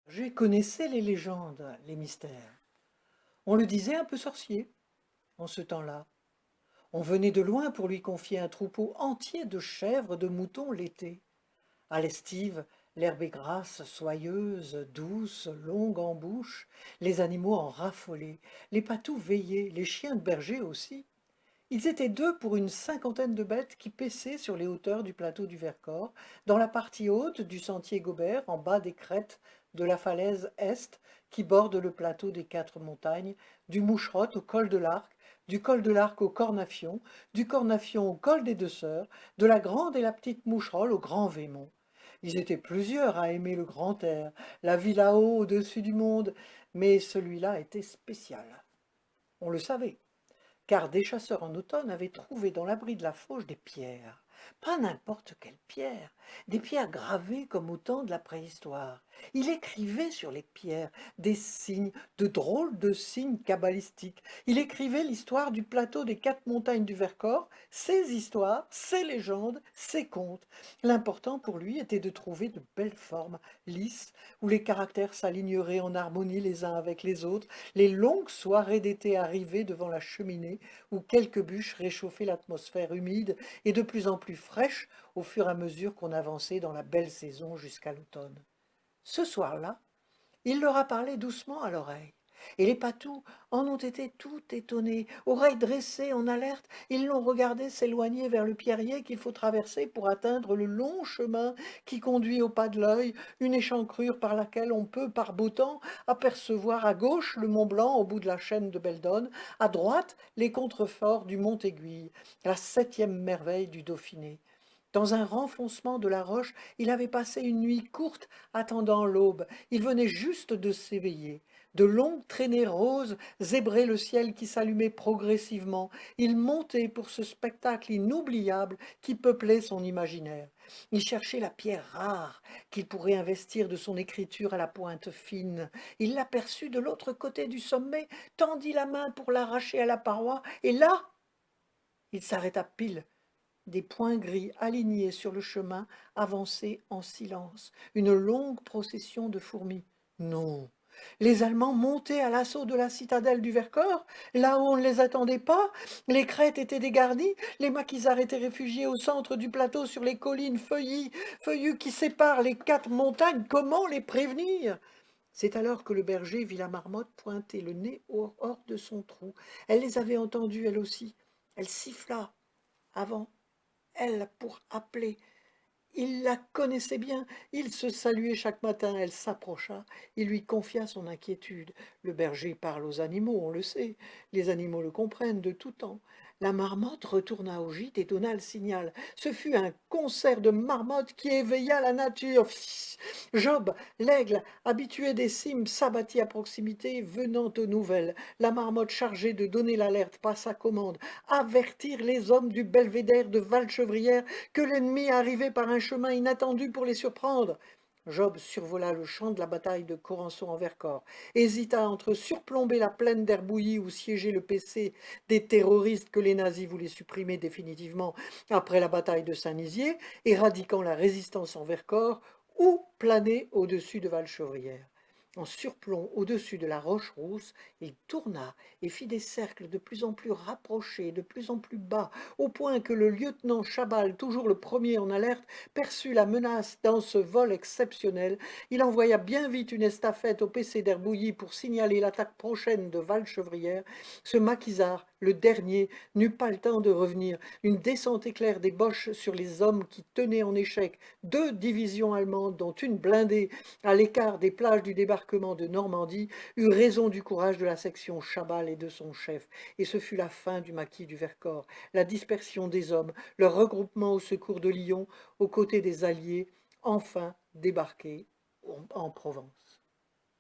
J'ai connaissé les légendes, les mystères. On le disait un peu sorcier en ce temps-là. On venait de loin pour lui confier un troupeau entier de chèvres, de moutons l'été. À l'estive, l'herbe est grasse, soyeuse, douce, longue en bouche, les animaux en raffolaient, les patous veillaient, les chiens de berger aussi. Ils étaient deux pour une cinquantaine de bêtes qui paissaient sur les hauteurs du plateau du Vercors, dans la partie haute du sentier Gobert, en bas des crêtes de la falaise est qui borde le plateau des quatre montagnes, du Moucherotte au col de l'Arc, du col de l'Arc au Cornafion, du Cornafion au col des Deux Sœurs, de la Grande et la Petite Moucherolle au Grand Vémont. Ils étaient plusieurs à aimer le grand air, la vie là-haut au-dessus du monde, mais celui-là était spécial. On le savait car des chasseurs en automne avaient trouvé dans l'abri de la fauche des pierres. Pas n'importe quelles pierres, des pierres gravées comme au temps de la préhistoire. Il écrivait sur les pierres des signes, de drôles de signes cabalistiques. Il écrivait l'histoire du plateau des quatre montagnes du Vercors, ses histoires, ses légendes, ses contes. L'important pour lui était de trouver de belles formes, lisses, où les caractères s'aligneraient en harmonie les uns avec les autres, les longues soirées d'été arrivées devant la cheminée, où quelques bûches réchauffaient l'atmosphère humide et de plus en plus fraîche au fur et à mesure qu'on avançait dans la belle saison jusqu'à l'automne. Ce soir-là, il leur a parlé doucement à l'oreille. Et les patous en ont été tout étonnés. Oreilles dressées en alerte, ils l'ont regardé s'éloigner vers le pierrier qu'il faut traverser pour atteindre le long chemin qui conduit au pas de l'œil, une échancrure par laquelle on peut, par beau temps, apercevoir à gauche le Mont Blanc au bout de la chaîne de Beldonne, à droite les contreforts du Mont Aiguille, la septième merveille du Dauphiné. Dans un renfoncement de la roche, il avait passé une nuit courte attendant l'aube. Il venait juste de s'éveiller. De longues traînées roses zébraient le ciel qui s'allumait progressivement. Il montait pour ce spectacle inoubliable qui peuplait son imaginaire. Il cherchait la pierre rare qu'il pourrait investir de son écriture à la pointe fine. Il l'aperçut de l'autre côté du sommet, tendit la main pour l'arracher à la paroi, et là, il s'arrêta pile. Des points gris alignés sur le chemin avançaient en silence, une longue procession de fourmis. Non, les Allemands montaient à l'assaut de la citadelle du Vercors, là où on ne les attendait pas, les crêtes étaient dégarnies, les maquisards étaient réfugiés au centre du plateau sur les collines feuillues qui séparent les quatre montagnes. Comment les prévenir? C'est alors que le berger vit la marmotte pointer le nez hors de son trou. Elle les avait entendus, elle aussi. Elle siffla avant elle pour appeler. Il la connaissait bien, il se saluait chaque matin, elle s'approcha, il lui confia son inquiétude. Le berger parle aux animaux, on le sait, les animaux le comprennent de tout temps. La marmotte retourna au gîte et donna le signal. Ce fut un concert de marmottes qui éveilla la nature. Job, l'aigle, habitué des cimes, s'abattit à proximité, venant aux nouvelles. La marmotte chargée de donner l'alerte passa commande, avertir les hommes du belvédère de Valchevrière que l'ennemi arrivait par un chemin inattendu pour les surprendre. Job survola le champ de la bataille de Corançon en Vercors, hésita entre surplomber la plaine d'Herbouilly où siégeait le PC des terroristes que les nazis voulaient supprimer définitivement après la bataille de Saint-Nizier, éradiquant la résistance en Vercors, ou planer au-dessus de Valchevrière. En surplomb au-dessus de la roche rousse, il tourna et fit des cercles de plus en plus rapprochés, de plus en plus bas, au point que le lieutenant Chabal, toujours le premier en alerte, perçut la menace dans ce vol exceptionnel. Il envoya bien vite une estafette au PC d'Herbouilly pour signaler l'attaque prochaine de Valchevrière. Ce maquisard, le dernier, n'eut pas le temps de revenir. Une descente éclair des Boches sur les hommes qui tenaient en échec deux divisions allemandes, dont une blindée à l'écart des plages du débarquement de Normandie, eut raison du courage de la section Chabal et de son chef. Et ce fut la fin du maquis du Vercors, la dispersion des hommes, leur regroupement au secours de Lyon, aux côtés des Alliés, enfin débarqués en Provence.